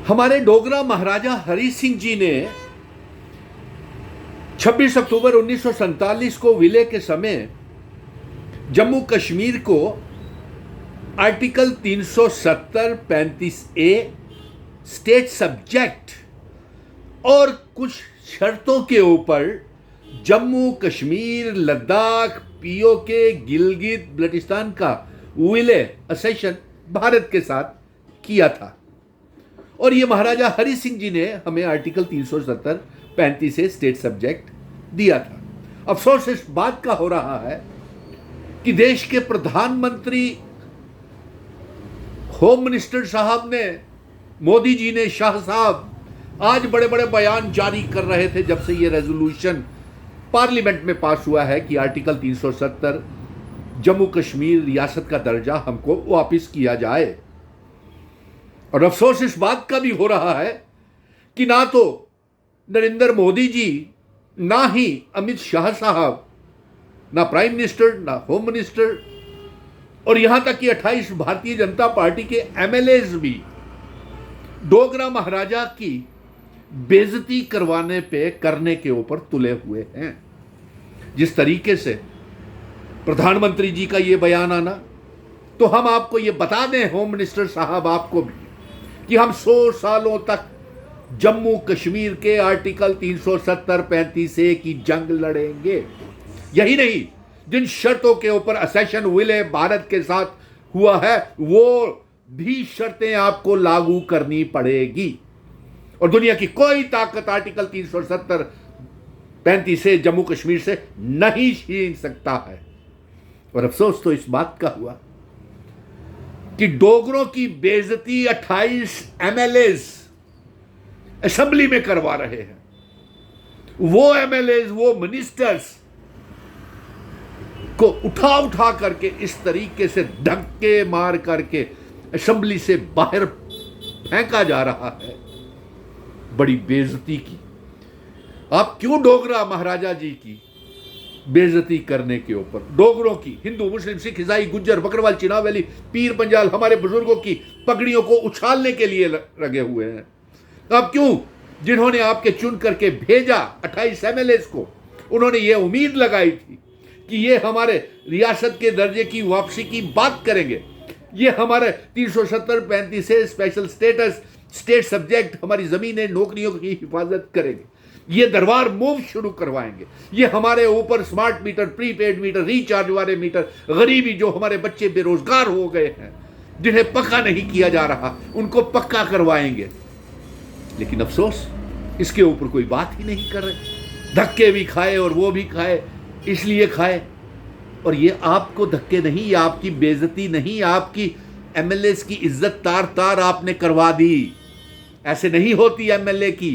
हमारे डोगरा महाराजा हरि सिंह जी ने 26 अक्टूबर 1947 को विलय के समय जम्मू कश्मीर को आर्टिकल 370 35 ए स्टेट सब्जेक्ट और कुछ शर्तों के ऊपर जम्मू कश्मीर लद्दाख पीओके गिलगित बल्टिस्तान का विलय असेशन भारत के साथ किया था। और ये महाराजा हरि सिंह जी ने हमें आर्टिकल 370 35 से स्टेट सब्जेक्ट दिया था। अफसोस इस बात का हो रहा है कि देश के प्रधानमंत्री होम मिनिस्टर साहब ने, मोदी जी ने, शाह साहब आज बड़े बड़े बयान जारी कर रहे थे जब से ये रेजोल्यूशन पार्लियामेंट में पास हुआ है कि आर्टिकल 370 जम्मू कश्मीर रियासत का दर्जा हमको वापस किया जाए। और अफसोस इस बात का भी हो रहा है कि ना तो नरेंद्र मोदी जी, ना ही अमित शाह साहब, ना प्राइम मिनिस्टर, ना होम मिनिस्टर, और यहां तक कि 28 भारतीय जनता पार्टी के एमएलएज भी डोगरा महाराजा की बेइज्जती करने के ऊपर तुले हुए हैं। जिस तरीके से प्रधानमंत्री जी का यह बयान आना, तो हम आपको यह बता दें होम मिनिस्टर साहब आपको भी कि हम 100 सालों तक जम्मू कश्मीर के आर्टिकल 370 35 ए की जंग लड़ेंगे। यही नहीं, जिन शर्तों के ऊपर असेशन विलय भारत के साथ हुआ है वो भी शर्तें आपको लागू करनी पड़ेगी। और दुनिया की कोई ताकत आर्टिकल 370 35 से जम्मू कश्मीर से नहीं छीन सकता है। और अफसोस तो इस बात का हुआ कि डोगरों की बेइज्जती 28 एमएलएज असेंबली में करवा रहे हैं। वो एमएलएज, वो मिनिस्टर्स को उठा करके इस तरीके से धक्के मार करके असेंबली से बाहर फेंका जा रहा है। बड़ी बेइज्जती की। आप क्यों डोगरा महाराजा जी की बेइज्जती करने के ऊपर, डोगरों की, हिंदू मुस्लिम सिख ईसाई गुज्जर बकरवाल चिनावली पीर पंजाल हमारे बुजुर्गों की पगड़ियों को उछालने के लिए लगे हुए हैं? आप क्यों, जिन्होंने आपके चुन करके भेजा 28 एमएलएज को, उन्होंने ये उम्मीद लगाई थी कि ये हमारे रियासत के दर्जे की वापसी की बात करेंगे, ये हमारे 370 35 से स्पेशल स्टेटस, स्टेट सब्जेक्ट, हमारी जमीनें नौकरियों की हिफाजत करेंगे, ये दरबार मूव शुरू करवाएंगे, ये हमारे ऊपर smart meter, prepaid meter, recharge वाले मीटर, गरीबी जो हमारे बच्चे बेरोजगार हो गए हैं, जिन्हें पक्का नहीं किया जा रहा, उनको पक्का करवाएंगे। लेकिन अफसोस इसके ऊपर कोई बात ही नहीं कर रहे। धक्के भी खाए और वो भी खाए, इसलिए खाए। और ये आपको धक्के नहीं, ये आपकी बेइज्जती नहीं, आपकी एमएलएस की इज्जत तार तार आपने करवा दी। ऐसे नहीं होती एमएलए की।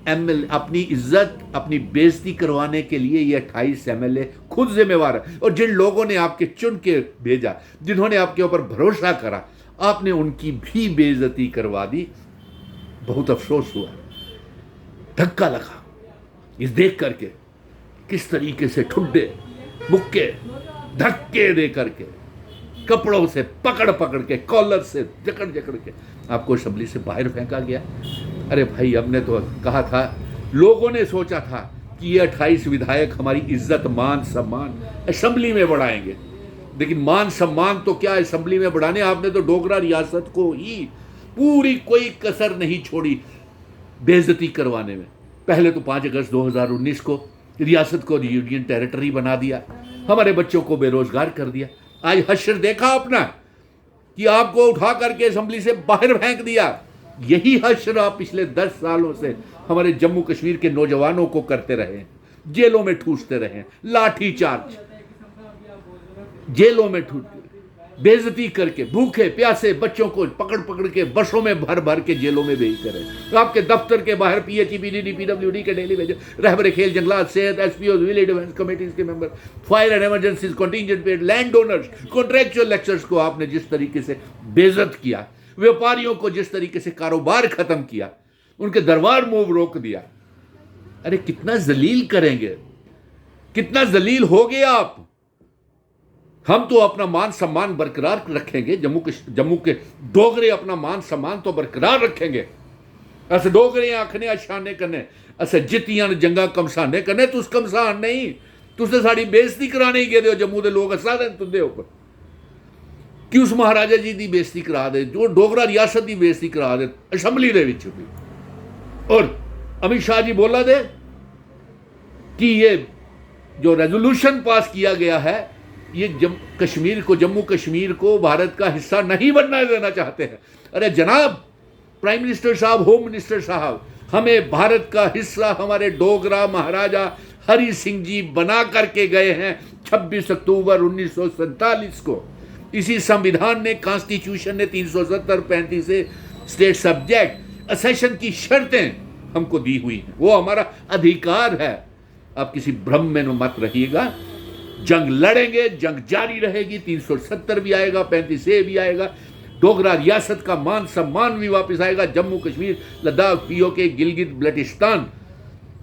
एमएलए अपनी इज्जत, अपनी बेइज्जती करवाने के लिए ये 28 एमएलए खुद जिम्मेवार है। और जिन लोगों ने आपके चुन के भेजा, जिन्होंने आपके ऊपर भरोसा करा, आपने उनकी भी बेइज्जती करवा दी। बहुत अफसोस हुआ, धक्का लगा इस देख करके किस तरीके से ठुड्डे मुक्के धक्के दे करके, कपड़ों से पकड़ के, कॉलर से जकड़ के आपको असेंबली से बाहर फेंका गया। अरे भाई, हमने तो कहा था, लोगों ने सोचा था कि ये 28 विधायक हमारी इज्जत, मान सम्मान असेंबली में बढ़ाएंगे। लेकिन मान सम्मान तो क्या असेंबली में बढ़ाने, आपने तो डोगरा रियासत को ही पूरी कोई कसर नहीं छोड़ी बेइज्जती करवाने में। पहले तो 5 अगस्त 2019 को रियासत को यूनियन टेरिटरी बना दिया, हमारे बच्चों को बेरोजगार कर दिया। आज हश्र देखा अपना कि आपको उठा करके असेंबली से बाहर फेंक दिया। यही हश्र आप पिछले 10 सालों से हमारे जम्मू कश्मीर के नौजवानों को करते रहे, जेलों में ठूसते रहे, लाठी चार्ज, जेलों में ठूस, बेइज्जती करके भूखे प्यासे बच्चों को पकड़ के बसों में भर के जेलों में भेजते रहे। तो आपके दफ्तर के बाहर पीएचई, पीडीडी, पीडब्ल्यूडी के डेली वेज, रहबरे खेल जंगलात, सेहत, एसपीओ, विलेज डिफेंस कमेटीज के member, fire and emergencies, contingent paid, land owners, contractual lectures को आपने जिस तरीके से बेइज्जत किया, व्यापारियों को जिस तरीके से कारोबार खत्म किया, उनके दरबार मूव रोक दिया। अरे कितना जलील करेंगे, कितना जलील हो गए आप। हम तो अपना मान सम्मान बरकरार रखेंगे, जम्मू के डोगरे अपना मान सम्मान तो बरकरार रखेंगे, अस डोगरे आखने अशाने कन्नै अस जित्तियां जंगा कमसाने कन्नै, तुस कमसान नहीं, तुस साड़ी बेइज्जती कराने ही गेदे हो। जम्मू के लोग हसा दे तुंदे उपर कि उस महाराजा जी की बेइज्जती करा दे, जो डोगरा रियासत की बेइज्जती करा दे असैम्बली दे विच भी। और अमित शाह जी बोला दे कि ये जो रेजोल्यूशन पास किया गया है, ये जम्मू कश्मीर को भारत का हिस्सा नहीं बनने देना चाहते हैं। अरे जनाब प्राइम मिनिस्टर साहब, होम मिनिस्टर साहब, हमें भारत का हिस्सा हमारे डोगरा महाराजा हरि सिंह जी बना करके गए हैं 26 अक्टूबर 1947 को। इसी संविधान ने, कॉन्स्टिट्यूशन ने 370-35 से स्टेट सब्जेक्ट असेशन की शर्तें हमको दी हुई हैं, वो हमारा अधिकार है। आप किसी भ्रम में मत रहिएगा, जंग लड़ेंगे, जंग जारी रहेगी, 370 भी आएगा, 35A भी आएगा, डोगरा रियासत का मान सम्मान भी वापस आएगा। जम्मू कश्मीर, लद्दाख, POK, गिलगित बल्टिस्तान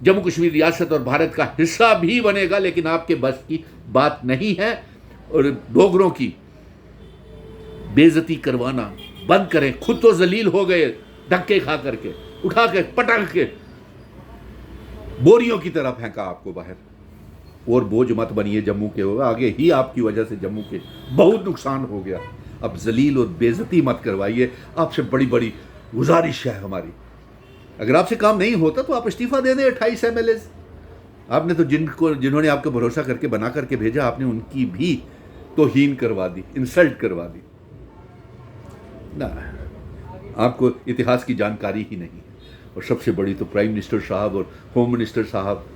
जम्मू कश्मीर रियासत और भारत का हिस्सा भी बनेगा, लेकिन आपके बस की बात नहीं है। और डोगरों की बेइज्जती करवाना बंद करें। खुद तो जलील हो गए धक्के खा करके, उठा के पटक के बोरियों की तरह फेंका आपको बाहर। और बोझ मत बनिए जम्मू के, होगा आगे ही आपकी वजह से जम्मू के बहुत नुकसान हो गया। अब जलील और बेइज्जती मत करवाइए। आपसे बड़ी बड़ी गुजारिश है हमारी, अगर आपसे काम नहीं होता तो आप इस्तीफा दे दें। 28 MLA आपने तो जिन्होंने आपको भरोसा करके बना करके भेजा, आपने उनकी भी तौहीन करवा दी, इंसल्ट करवा दी ना। आपको इतिहास की जानकारी ही नहीं है। और सबसे बड़ी तो प्राइम मिनिस्टर साहब और होम मिनिस्टर साहब